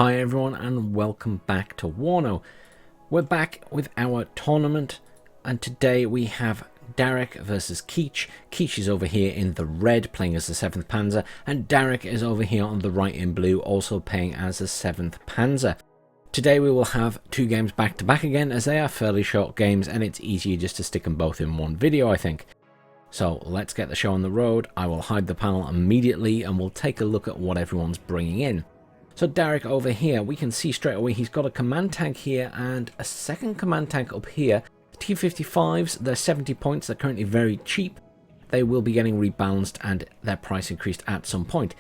Hi everyone and welcome back to WARNO. We're back with our tournament and today we have DarrickS versus Keech. Keech is over here in the red playing as the 7th Panzer and DarrickS is over here on the right in blue also playing as the 7th Panzer. Today we will have two games back to back again as they are fairly short games and it's easier just to stick them both in one video I think. So let's get the show on the road. I will hide the panel immediately and we'll take a look at what everyone's bringing in. So DarrickS over here, we can see straight away he's got a command tank here and a second command tank up here. T-55s, they're 70 points, they're currently very cheap. They will be getting rebalanced and their price increased at some point.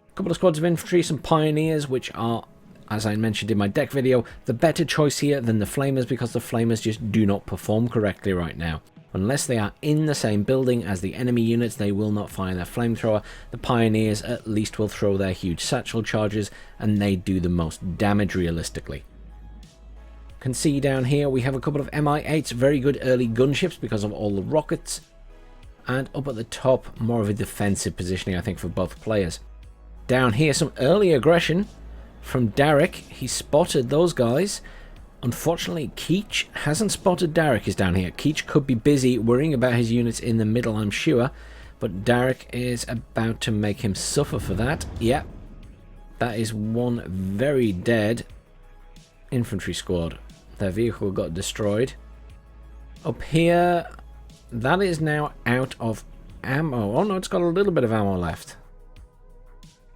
A couple of squads of infantry, some pioneers, which are, as I mentioned in my deck video, the better choice here than the flamers because the flamers just do not perform correctly right now. Unless they are in the same building as the enemy units, they will not fire their flamethrower. The pioneers at least will throw their huge satchel charges, and they do the most damage realistically. Can see down here we have a couple of Mi-8s, very good early gunships because of all the rockets. And up at the top, more of a defensive positioning I think for both players. Down here, some early aggression from DarrickS. He spotted those guys. Unfortunately, Keech hasn't spotted DarrickS is down here. Keech could be busy worrying about his units in the middle, I'm sure. But DarrickS is about to make him suffer for that. Yep. That is one very dead infantry squad. Their vehicle got destroyed. Up here, that is now out of ammo. Oh no, it's got a little bit of ammo left.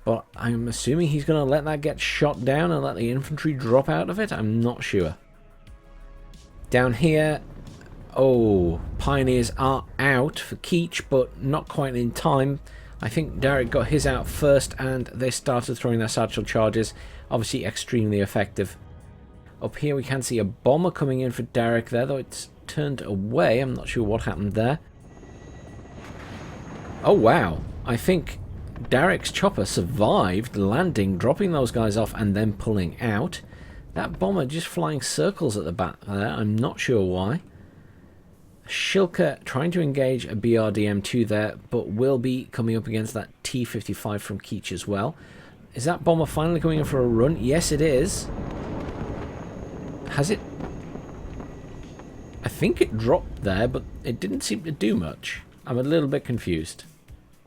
But I'm assuming he's going to let that get shot down and let the infantry drop out of it? I'm not sure. Down here, oh, pioneers are out for Keech, but not quite in time. I think DarrickS got his out first and they started throwing their satchel charges. Obviously extremely effective. Up here we can see a bomber coming in for DarrickS there, though it's turned away. I'm not sure what happened there. Oh wow, I think DarrickS' chopper survived landing, dropping those guys off and then pulling out. That bomber just flying circles at the back there, I'm not sure why. Shilka trying to engage a BRDM2 there, but will be coming up against that T-55 from Keech as well. Is that bomber finally coming in for a run? Yes it is. Has it? I think it dropped there, but it didn't seem to do much. I'm a little bit confused.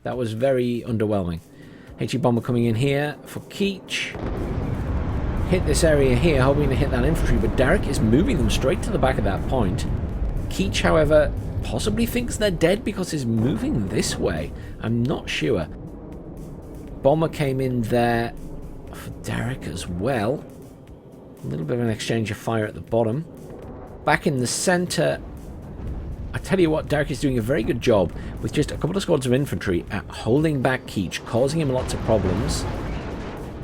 That was very underwhelming. HE bomber coming in here for Keech. Hit this area here, hoping to hit that infantry, but DarrickS is moving them straight to the back of that point. Keech, however, possibly thinks they're dead because he's moving this way. I'm not sure. Bomber came in there for DarrickS as well. A little bit of an exchange of fire at the bottom. Back in the center, I tell you what, DarrickS is doing a very good job with just a couple of squads of infantry at holding back Keech, causing him lots of problems.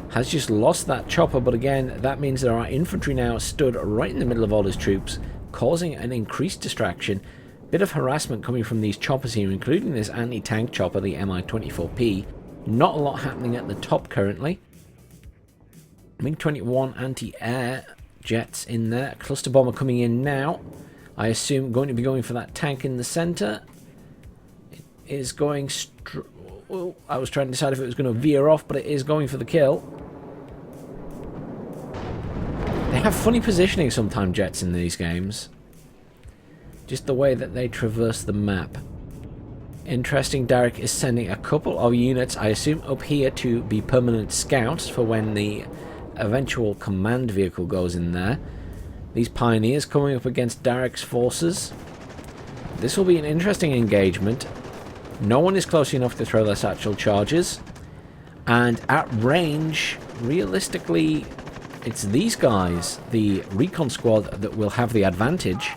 Has just lost that chopper, but again, that means there are infantry now stood right in the middle of all his troops, causing an increased distraction. Bit of harassment coming from these choppers here, including this anti-tank chopper, the Mi-24P. Not a lot happening at the top currently. MiG-21 anti-air jets in there. Cluster bomber coming in now. I assume going to be going for that tank in the center. It is going... Oh, I was trying to decide if it was going to veer off, but it is going for the kill. They have funny positioning sometimes, jets, in these games. Just the way that they traverse the map. Interesting, DarrickS is sending a couple of units, I assume, up here to be permanent scouts for when the eventual command vehicle goes in there. These pioneers coming up against DarrickS forces. This will be an interesting engagement. No one is close enough to throw their satchel charges. And at range, realistically, it's these guys, the recon squad, that will have the advantage.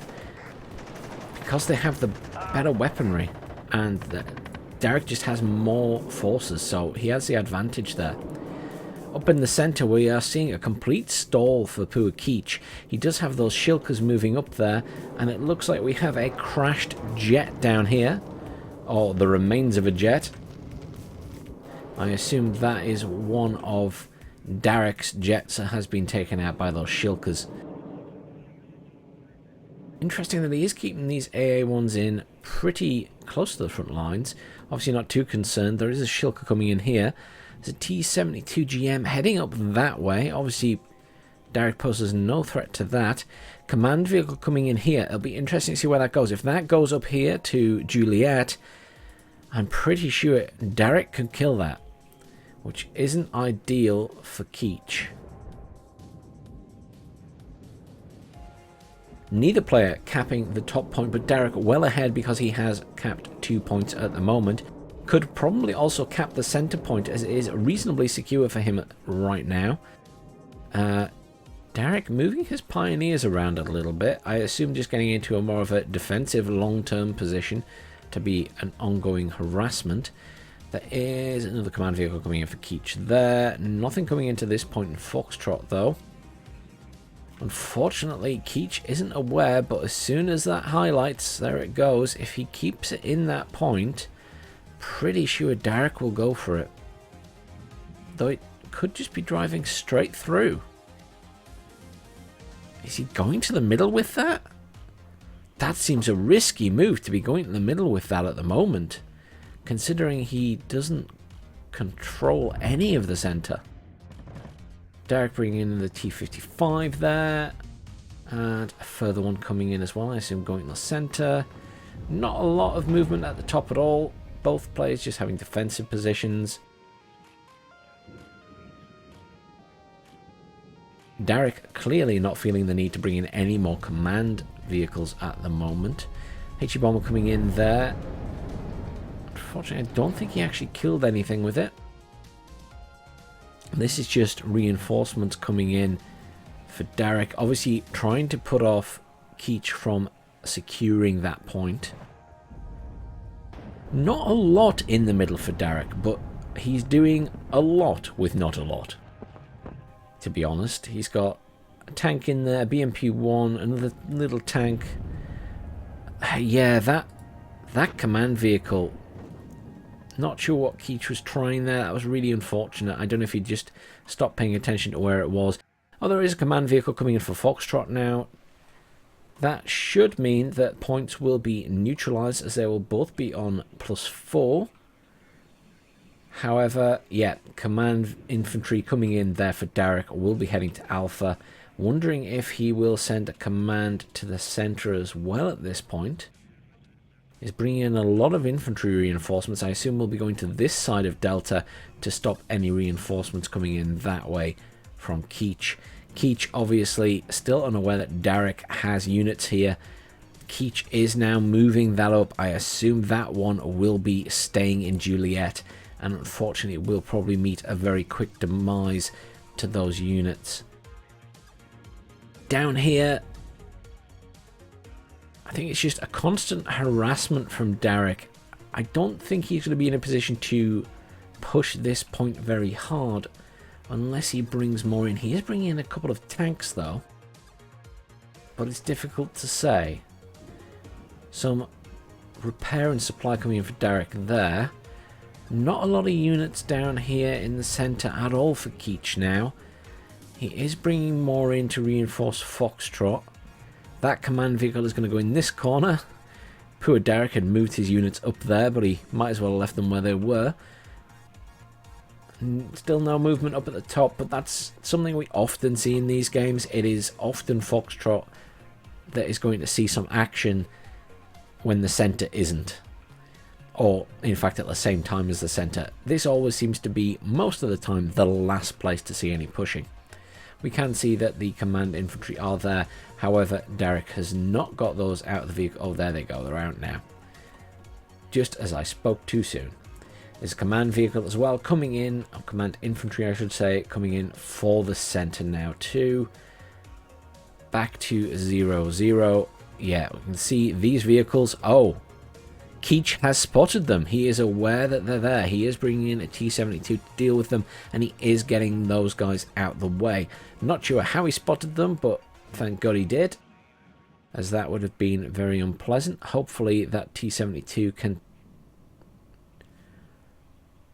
Because they have the better weaponry. And DarrickS just has more forces, so he has the advantage there. Up in the center, we are seeing a complete stall for poor Keech. He does have those Shilkas moving up there, and it looks like we have a crashed jet down here, or the remains of a jet. I assume that is one of DarrickS' jets that has been taken out by those Shilkas. Interesting that he is keeping these AA-1s in pretty close to the front lines. Obviously not too concerned. There is a Shilka coming in here. There's a T-72 GM heading up that way. Obviously, Darrick poses no threat to that. Command vehicle coming in here. It'll be interesting to see where that goes. If that goes up here to Juliet, I'm pretty sure Darrick could kill that, which isn't ideal for Keech. Neither player capping the top point, but Darrick well ahead because he has capped 2 points at the moment. Could probably also cap the center point, as it is reasonably secure for him right now. Darrick moving his pioneers around a little bit. I assume just getting into a more of a defensive long-term position to be an ongoing harassment. There is another command vehicle coming in for Keech there. Nothing coming into this point in Foxtrot though. Unfortunately, Keech isn't aware, but as soon as that highlights, there it goes. If he keeps it in that point, pretty sure Darrick will go for it. Though it could just be driving straight through. Is he going to the middle with that? That seems a risky move to be going to the middle with that at the moment, considering he doesn't control any of the center. Darrick bringing in the T-55 there, and a further one coming in as well, I assume going to the center. Not a lot of movement at the top at all, both players just having defensive positions. Darrick clearly not feeling the need to bring in any more command vehicles at the moment. HE bomber coming in there. Unfortunately, I don't think he actually killed anything with it. This is just reinforcements coming in for Darrick. Obviously trying to put off Keech from securing that point. Not a lot in the middle for Darrick, but he's doing a lot with not a lot. To be honest, he's got a tank in there, BMP-1, another little tank. Yeah, that command vehicle. Not sure what Keech was trying there. That was really unfortunate. I don't know if he just stopped paying attention to where it was. Oh, there is a command vehicle coming in for Foxtrot now. That should mean that points will be neutralized, as they will both be on +4. However, yeah, command infantry coming in there for Darrick will be heading to Alpha. Wondering if he will send a command to the center as well at this point. Is bringing in a lot of infantry reinforcements. I assume we'll be going to this side of Delta to stop any reinforcements coming in that way from Keech. Keech obviously still unaware that Darrick has units here. Keech is now moving that up. I assume that one will be staying in Juliet, and unfortunately will probably meet a very quick demise to those units. Down here, I think it's just a constant harassment from Darrick. I don't think he's going to be in a position to push this point very hard unless he brings more in. He is bringing in a couple of tanks though, but it's difficult to say. Some repair and supply coming in for Darrick there. Not a lot of units down here in the center at all for Keech now. He is bringing more in to reinforce Foxtrot. That command vehicle is going to go in this corner. Poor Darrick had moved his units up there, but he might as well have left them where they were. Still no movement up at the top, but that's something we often see in these games. It is often Foxtrot that is going to see some action when the center isn't. Or, in fact, at the same time as the center. This always seems to be, most of the time, the last place to see any pushing. We can see that the command infantry are there. However, Darrick has not got those out of the vehicle. Oh, there they go. They're out now. Just as I spoke too soon. There's a command vehicle as well coming in. Oh, command infantry, I should say, coming in for the center now too. Back to 0-0. Yeah, we can see these vehicles. Oh, Keech has spotted them. He is aware that they're there. He is bringing in a T-72 to deal with them, and he is getting those guys out the way. Not sure how he spotted them, but thank God he did, as that would have been very unpleasant. Hopefully that T-72 can...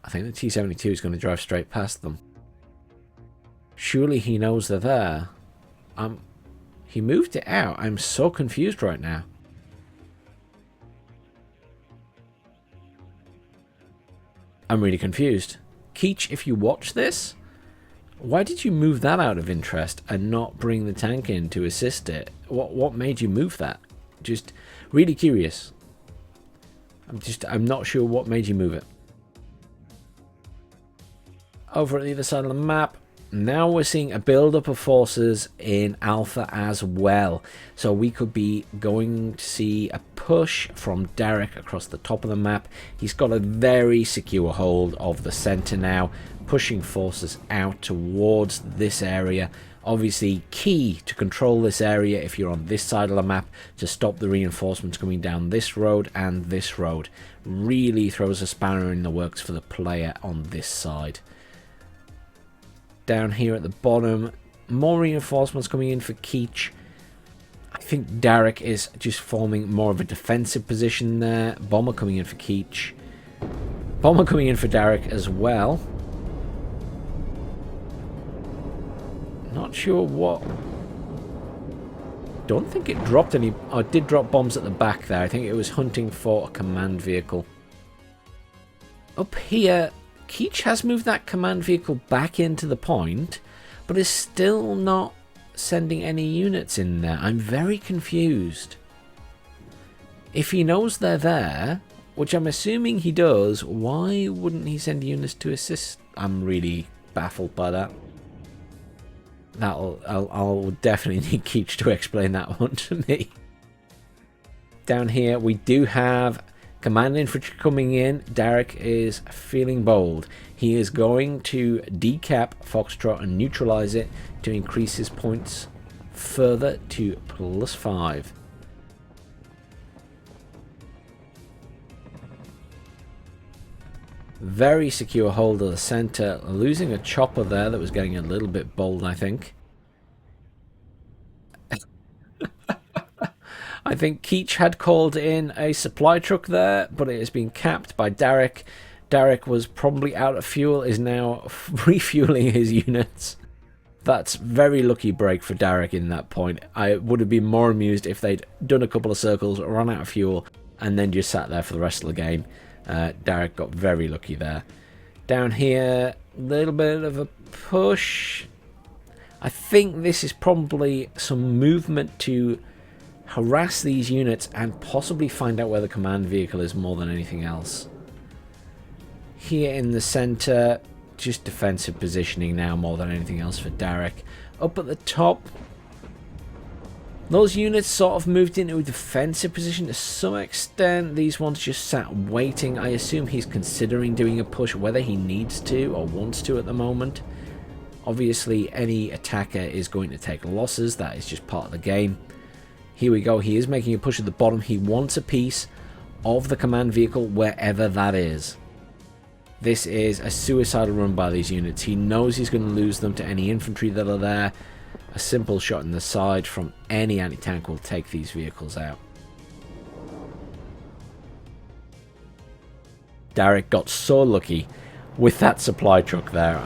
I think the T-72 is going to drive straight past them. Surely he knows they're there. He moved it out. I'm so confused right now. I'm really confused. Keech, if you watch this, why did you move that out of interest and not bring the tank in to assist it? What made you move that? Just really curious. I'm not sure what made you move it. Over at the other side of the map, now we're seeing a build-up of forces in Alpha as well. So we could be going to see a push from DarrickS across the top of the map. He's got a very secure hold of the center now, pushing forces out towards this area. Obviously key to control this area if you're on this side of the map, to stop the reinforcements coming down this road and this road. Really throws a spanner in the works for the player on this side. Down here at the bottom, more reinforcements coming in for Keech. I think DarrickS is just forming more of a defensive position there. Bomber coming in for Keech. Bomber coming in for DarrickS as well. Not sure what. Don't think it dropped any. Oh, it did drop bombs at the back there. I think it was hunting for a command vehicle. Up here, Keech has moved that command vehicle back into the point, but is still not sending any units in there. I'm very confused. If he knows they're there, which I'm assuming he does, why wouldn't he send units to assist? I'm really baffled by that. I'll definitely need Keech to explain that one to me. Down here we do have command infantry coming in. DarrickS is feeling bold. He is going to decap Foxtrot and neutralize it to increase his points further to +5. Very secure hold of the center, losing a chopper there that was getting a little bit bold, I think. I think Keech had called in a supply truck there, but it has been capped by DarrickS. DarrickS was probably out of fuel, is now refueling his units. That's very lucky break for DarrickS in that point. I would have been more amused if they'd done a couple of circles, run out of fuel, and then just sat there for the rest of the game. DarrickS got very lucky there. Down here, a little bit of a push. I think this is probably some movement to harass these units and possibly find out where the command vehicle is more than anything else. Here in the center, just defensive positioning now more than anything else for DarrickS. Up at the top, those units sort of moved into a defensive position to some extent. These ones just sat waiting. I assume he's considering doing a push, whether he needs to or wants to at the moment. Obviously, any attacker is going to take losses. That is just part of the game. Here we go. He is making a push at the bottom. He wants a piece of the command vehicle wherever that is. This is a suicidal run by these units. He knows he's going to lose them to any infantry that are there. A simple shot in the side from any anti-tank will take these vehicles out. DarrickS got so lucky with that supply truck there.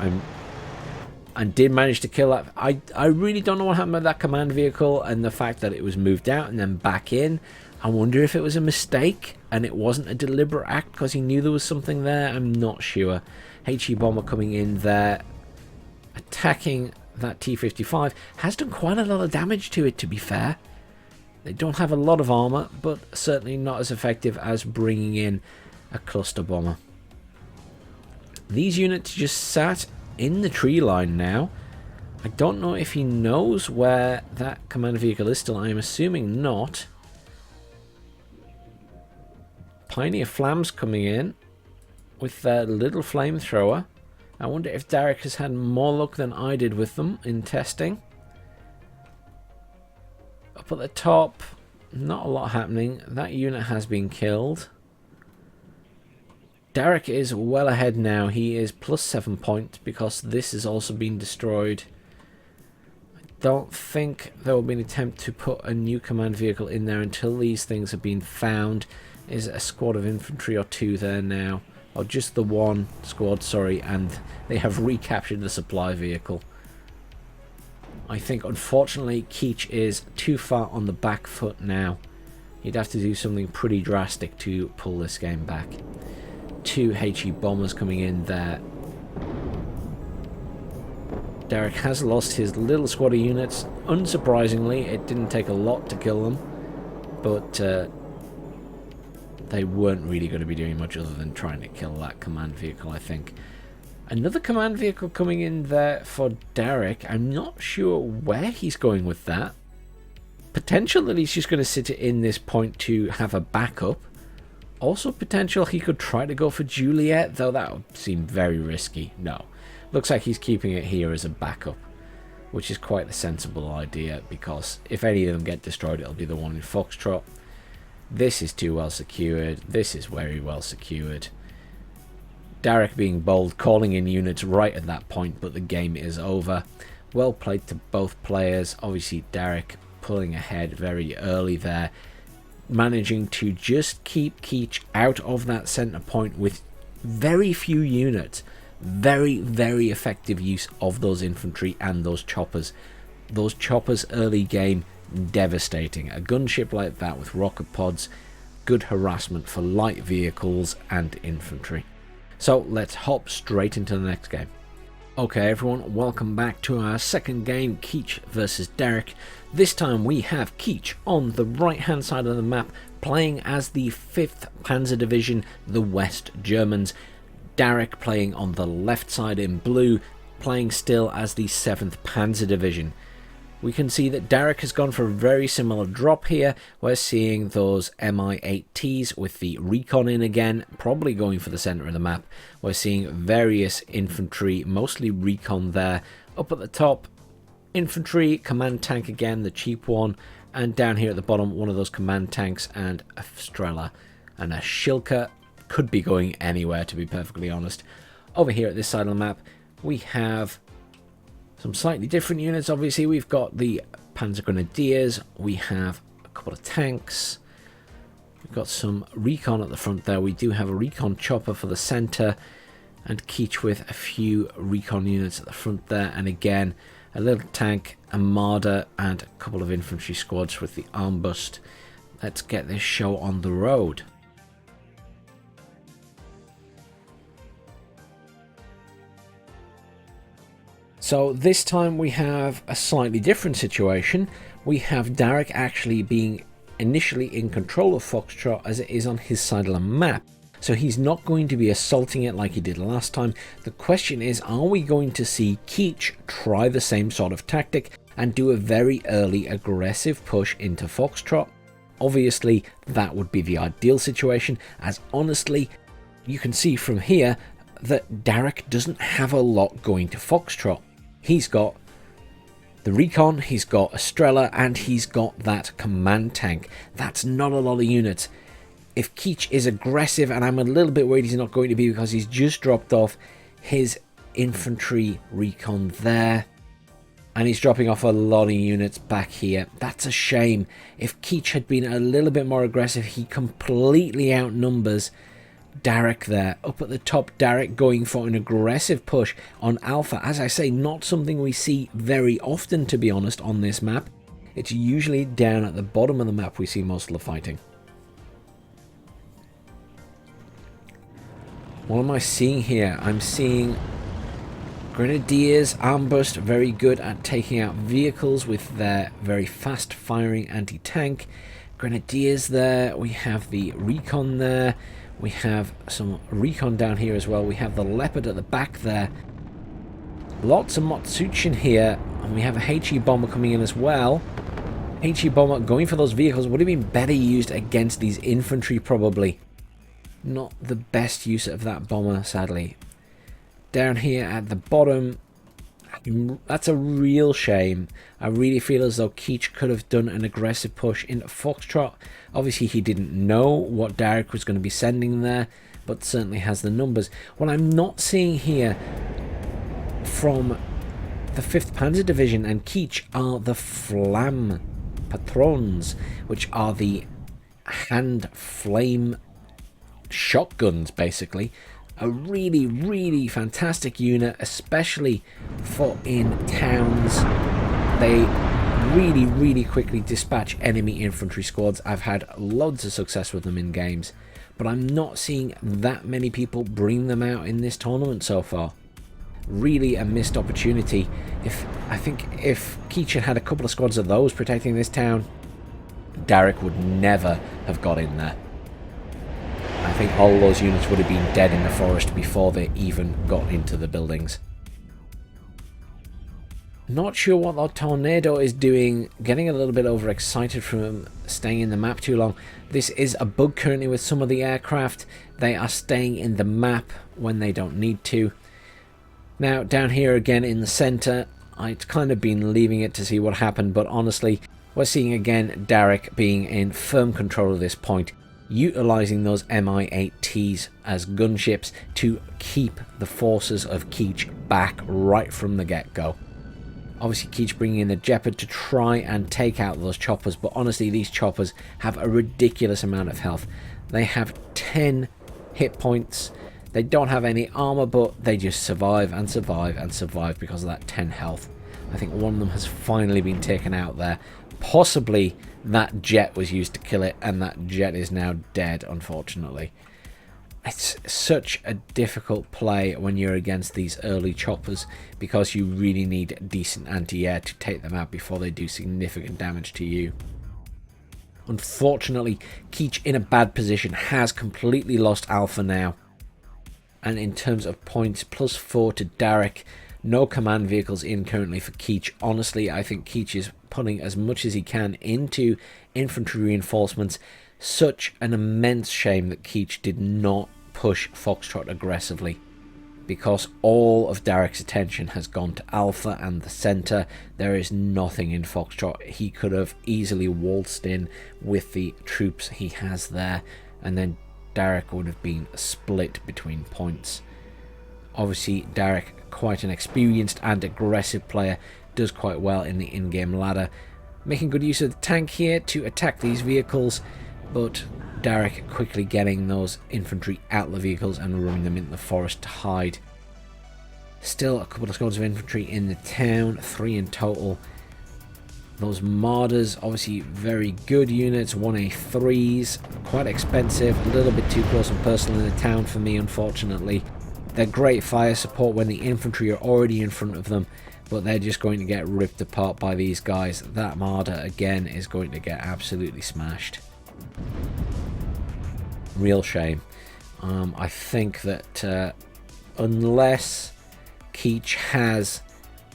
And did manage to kill that. I really don't know what happened with that command vehicle and the fact that it was moved out and then back in. I wonder if it was a mistake and it wasn't a deliberate act because he knew there was something there. I'm not sure. HE bomber coming in there, attacking that T-55. Has done quite a lot of damage to it, to be fair. They don't have a lot of armor, but certainly not as effective as bringing in a cluster bomber. These units just sat in the tree line now. I don't know if he knows where that command vehicle is still. I am assuming not. Pioneer Flams coming in with their little flamethrower. I wonder if DarrickS has had more luck than I did with them in testing. Up at the top, not a lot happening. That unit has been killed. DarrickS is well ahead now. He is +7 points because this has also been destroyed. I don't think there will be an attempt to put a new command vehicle in there until these things have been found. Is a squad of infantry or two there now? Or just the one squad, sorry, and they have recaptured the supply vehicle. I think unfortunately Keech is too far on the back foot now. He'd have to do something pretty drastic to pull this game back. Two HE bombers coming in there. Darrick has lost his little squad of units. Unsurprisingly, it didn't take a lot to kill them, but they weren't really going to be doing much other than trying to kill that command vehicle, I think. Another command vehicle coming in there for Darrick. I'm not sure where he's going with that. Potential that he's just going to sit it in this point to have a backup. Also potential he could try to go for Juliet, though that would seem very risky. No. Looks like he's keeping it here as a backup, which is quite the sensible idea, because if any of them get destroyed, it'll be the one in Foxtrot. This is too well secured. This is very well secured. Darrick being bold, calling in units right at that point, but the game is over. Well played to both players. Obviously, Darrick pulling ahead very early there, managing to just keep Keech out of that center point with very few units. Very, very effective use of those infantry and those choppers. Those choppers early game, devastating. A gunship like that with rocket pods, good harassment for light vehicles and infantry. So let's hop straight into the next game. Okay everyone, welcome back to our second game, Keech versus Darrick. This time we have Keech on the right hand side of the map, playing as the 5th Panzer Division, the West Germans. Darrick playing on the left side in blue, playing still as the 7th Panzer Division. We can see that Darrick has gone for a very similar drop here. We're seeing those Mi-8Ts with the recon in again, probably going for the centre of the map. We're seeing various infantry, mostly recon there. Up at the top, infantry, command tank again, the cheap one. And down here at the bottom, one of those command tanks and a Strela and a Shilka. Could be going anywhere, to be perfectly honest. Over here at this side of the map, we have some slightly different units. Obviously, we've got the Panzer Grenadiers. We have a couple of tanks. We've got some recon at the front there. We do have a recon chopper for the center. And Keech with a few recon units at the front there. And again, a little tank, a Marder, and a couple of infantry squads with the armbust. Let's get this show on the road. So this time we have a slightly different situation. We have Darrick actually being initially in control of Foxtrot as it is on his side of the map. So he's not going to be assaulting it like he did last time. The question is, are we going to see Keech try the same sort of tactic and do a very early aggressive push into Foxtrot? Obviously, that would be the ideal situation, as honestly, you can see from here that Darrick doesn't have a lot going to Foxtrot. He's got the recon, he's got a Strela, and he's got that command tank. That's not a lot of units. If Keech is aggressive, and I'm a little bit worried he's not going to be because he's just dropped off his infantry recon there. And he's dropping off a lot of units back here. That's a shame. If Keech had been a little bit more aggressive, he completely outnumbers Darrick there. Up at the top, Darrick going for an aggressive push on Alpha. As I say, not something we see very often, to be honest, on this map. It's usually down at the bottom of the map we see most of the fighting. What am I seeing here? I'm seeing Grenadiers, armbust, very good at taking out vehicles with their very fast firing anti-tank. Grenadiers there, we have the recon there. We have some recon down here as well. We have the Leopard at the back there. Lots of Motsuchin here. And we have a HE bomber coming in as well. HE bomber going for those vehicles would have been better used against these infantry probably. Not the best use of that bomber, sadly. Down here at the bottom, that's a real shame. I really feel as though Keech could have done an aggressive push into Foxtrot. Obviously, he didn't know what Darrick was going to be sending there, but certainly has the numbers. What I'm not seeing here from the 5th Panzer Division and Keech are the Flamme Patrons, which are the hand flame shotguns, basically. A really, really fantastic unit, especially for in towns. They really, really quickly dispatch enemy infantry squads. I've had loads of success with them in games, but I'm not seeing that many people bring them out in this tournament so far. really a missed opportunity. I think if Keech had a couple of squads of those protecting this town, Darrick would never have got in there. I think all those units would have been dead in the forest before they even got into the buildings. Not sure what that tornado is doing, getting a little bit overexcited from staying in the map too long. This is a bug currently with some of the aircraft. They are staying in the map when they don't need to. Now down here again in the center, I'd kind of been leaving it to see what happened, but honestly we're seeing again Darrick being in firm control of this point, utilizing those Mi-8Ts as gunships to keep the forces of Keech back right from the get-go. Obviously Keech bringing in the Jeopard to try and take out those choppers, but honestly these choppers have a ridiculous amount of health. They have 10 hit points. They don't have any armor, but they just survive and survive and survive because of that 10 health. I think one of them has finally been taken out there. Possibly that jet was used to kill it, and that jet is now dead, unfortunately. It's such a difficult play when you're against these early choppers because you really need decent anti-air to take them out before they do significant damage to you. Unfortunately, Keech in a bad position has completely lost Alpha now. And in terms of points, +4 to Darrick. No command vehicles in currently for Keech. Honestly, I think Keech is putting as much as he can into infantry reinforcements. Such an immense shame that Keech did not push Foxtrot aggressively, because all of Darrick's attention has gone to Alpha and the center. There is nothing in Foxtrot. He could have easily waltzed in with the troops he has there, and then Darrick would have been split between points. Obviously Darrick, quite an experienced and aggressive player, does quite well in the in-game ladder, making good use of the tank here to attack these vehicles, but Darrick quickly getting those infantry out of the vehicles and running them into the forest to hide. Still a couple of squads of infantry in the town, 3 in total. Those Marders, obviously very good units, 1A3s, quite expensive, a little bit too close and personal in the town for me, unfortunately. They're great fire support when the infantry are already in front of them, but they're just going to get ripped apart by these guys. That Marder again is going to get absolutely smashed. Real shame. I think that unless Keech has...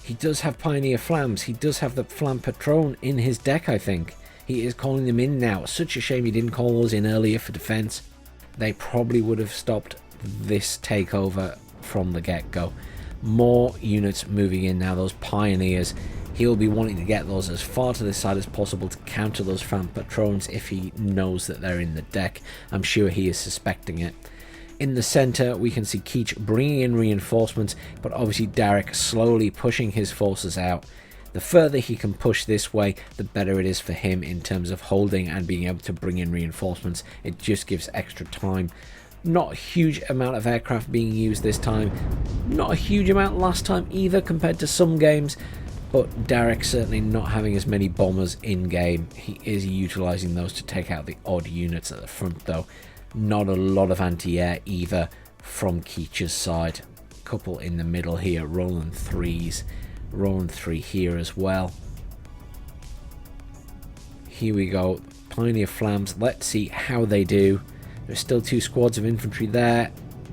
He does have Pioneer Flams. He does have the Flam Patron in his deck, I think. He is calling them in now. Such a shame he didn't call those in earlier for defense. They probably would have stopped this takeover from the get-go. More units moving in now. Those Pioneers. He'll be wanting to get those as far to the side as possible to counter those Flam Patrons if he knows that they're in the deck. I'm sure he is suspecting it. In the center, we can see Keech bringing in reinforcements, but obviously Darrick slowly pushing his forces out. The further he can push this way, the better it is for him in terms of holding and being able to bring in reinforcements. It just gives extra time. Not a huge amount of aircraft being used this time. Not a huge amount last time either compared to some games, but Darrick certainly not having as many bombers in game. He is utilising those to take out the odd units at the front though. Not a lot of anti-air either from Keech's side. A couple in the middle here, rolling 3s. Rolling 3 here as well. Here we go. Pioneer Flams. Let's see how they do. There's still 2 squads of infantry there.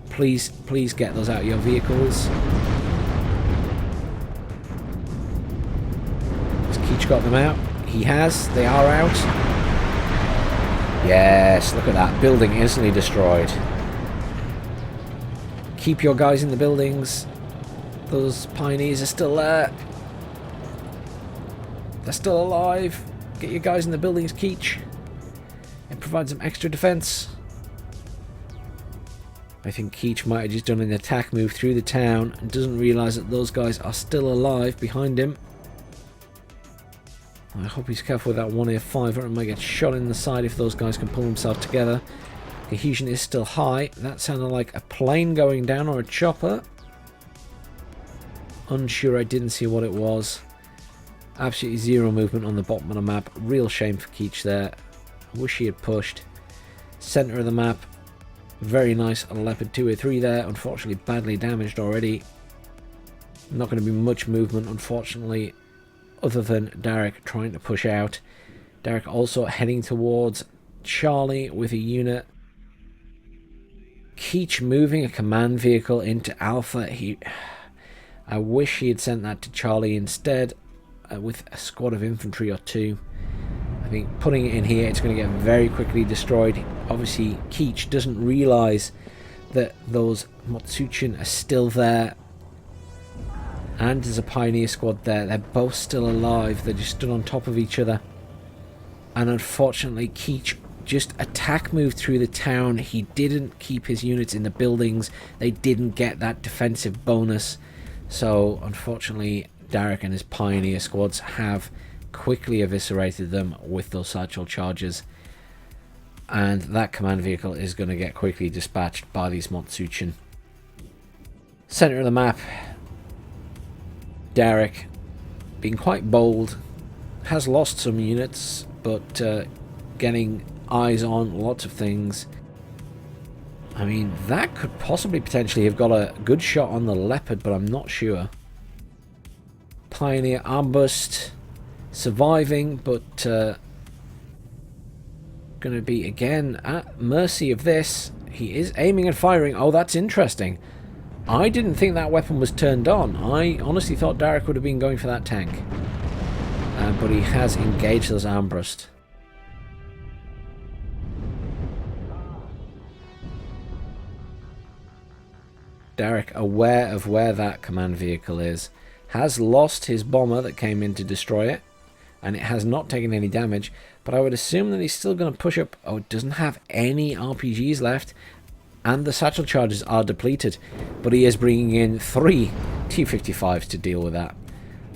Please get those out of your vehicles. Has Keech got them out? He has. They are out. Yes, look at that. Building instantly destroyed. Keep your guys in the buildings. Those Pioneers are still there. They're still alive. Get your guys in the buildings, Keech. It provides some extra defense. I think Keech might have just done an attack move through the town and doesn't realize that those guys are still alive behind him. I hope he's careful with that 1A5 or it might get shot in the side if those guys can pull themselves together. Cohesion is still high. That sounded like a plane going down or a chopper. Unsure, I didn't see what it was. Absolutely zero movement on the bottom of the map. Real shame for Keech there. I wish he had pushed. Center of the map. Very nice. A Leopard 2A3 there. Unfortunately badly damaged already. Not going to be much movement, unfortunately, other than Darrick trying to push out. Darrick also heading towards Charlie with a unit. Keech moving a command vehicle into Alpha. I wish he had sent that to Charlie instead, with a squad of infantry or two. I think putting it in here, it's going to get very quickly destroyed. Obviously, Keech doesn't realise that those Motsuchin are still there. And there's a Pioneer squad there. They're both still alive. They just stood on top of each other. And unfortunately, Keech just attack moved through the town. He didn't keep his units in the buildings. They didn't get that defensive bonus. So, unfortunately, Darrick and his Pioneer squads have quickly eviscerated them with those satchel charges. And that command vehicle is going to get quickly dispatched by these Motsuchin. Center of the map. Darrick, being quite bold, has lost some units, but getting eyes on lots of things. I mean, that could possibly potentially have got a good shot on the Leopard, but I'm not sure. Pioneer armbust, surviving, but going to be again at mercy of this. He is aiming and firing. Oh, that's interesting. I didn't think that weapon was turned on. I honestly thought Darrick would have been going for that tank. But he has engaged those armbrust. Darrick, aware of where that command vehicle is, has lost his bomber that came in to destroy it. And it has not taken any damage. But I would assume that he's still going to push up. Oh, it doesn't have any RPGs left. And the satchel charges are depleted. But he is bringing in 3 T-55s to deal with that.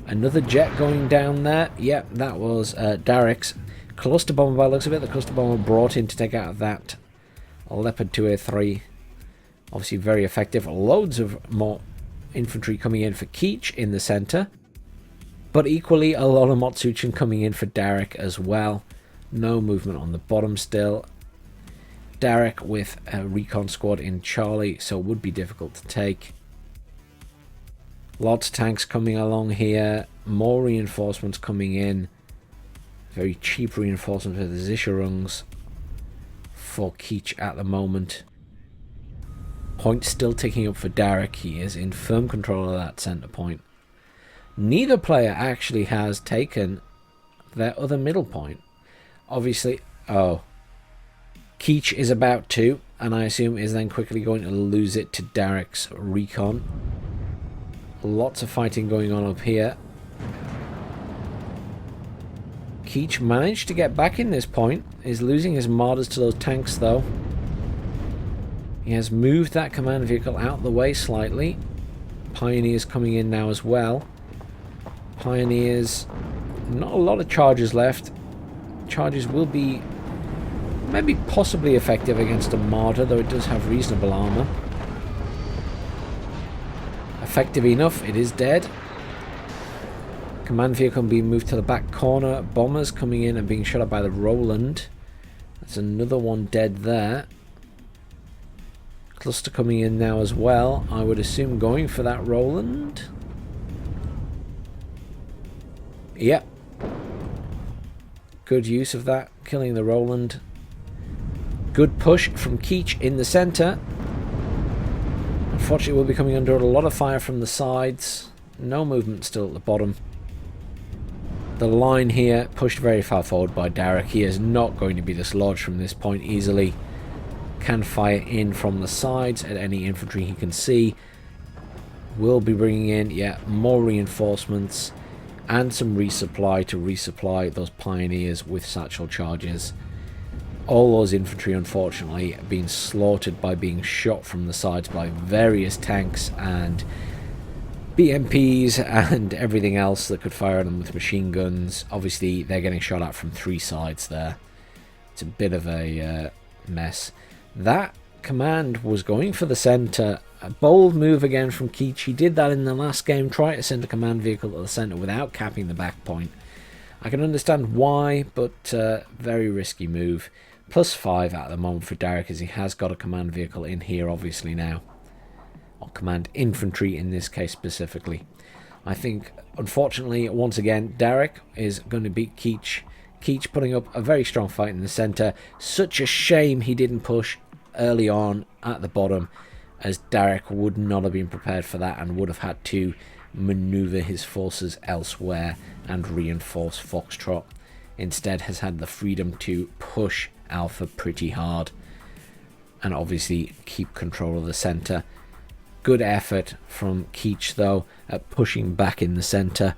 Another jet going down there. Yep, that was DarrickS. Cluster bomber by the looks of it. The cluster bomber brought in to take out that Leopard 2A3. Obviously very effective. Loads of more infantry coming in for Keech in the centre. But equally a lot of Motsuchin coming in for Darrick as well. No movement on the bottom still. Darrick with a recon squad in Charlie, so it would be difficult to take. Lots of tanks coming along here. More reinforcements coming in. Very cheap reinforcements with the Zischerungs for Keech at the moment. Point still ticking up for Darrick. He is in firm control of that centre point. Neither player actually has taken their other middle point. Obviously, Keech is about to, and I assume is then quickly going to lose it to DarrickS recon. Lots of fighting going on up here. Keech managed to get back in this point. Is losing his martyrs to those tanks though. He has moved that command vehicle out the way slightly. Pioneers coming in now as well. Pioneers, not a lot of charges left. Charges will be maybe possibly effective against a martyr, though it does have reasonable armor. Effective enough, it is dead. Command vehicle being moved to the back corner. Bombers coming in and being shot at by the Roland. That's another one dead there. Cluster coming in now as well. I would assume going for that Roland. Yep. Good use of that, killing the Roland. Good push from Keech in the centre. Unfortunately, we'll be coming under a lot of fire from the sides. No movement still at the bottom. The line here pushed very far forward by Darrick. He is not going to be dislodged from this point easily. Can fire in from the sides at any infantry he can see. Will be bringing in, more reinforcements and some resupply to resupply those Pioneers with satchel charges. All those infantry, unfortunately, being slaughtered by being shot from the sides by various tanks and BMPs and everything else that could fire at them with machine guns. Obviously, they're getting shot at from 3 sides there. It's a bit of a mess. That command was going for the centre. A bold move again from Keech. He did that in the last game, try to send a command vehicle to the centre without capping the back point. I can understand why, but very risky move. +5 at the moment for Darrick, as he has got a command vehicle in here obviously now. Or command infantry in this case specifically. I think, unfortunately, once again, Darrick is going to beat Keech. Keech putting up a very strong fight in the centre. Such a shame he didn't push early on at the bottom, as Darrick would not have been prepared for that and would have had to manoeuvre his forces elsewhere and reinforce Foxtrot. Instead has had the freedom to push Alpha pretty hard and obviously keep control of the centre. Good effort from Keech though at pushing back in the centre,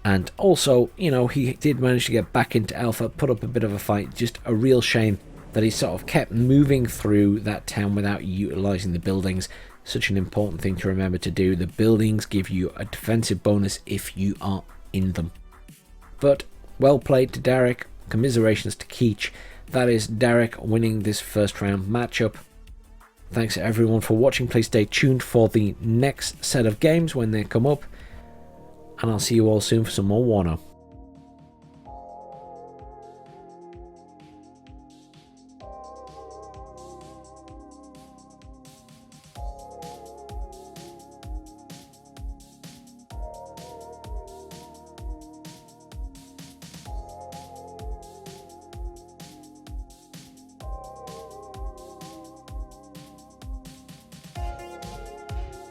and also, you know, he did manage to get back into Alpha, put up a bit of a fight. Just a real shame that he sort of kept moving through that town without utilising the buildings. Such an important thing to remember to do. The buildings give you a defensive bonus if you are in them. But well played to Darrick. Commiserations to Keech. That is Darrick winning this first round matchup. Thanks to everyone for watching. Please stay tuned for the next set of games when they come up. And I'll see you all soon for some more WARNO.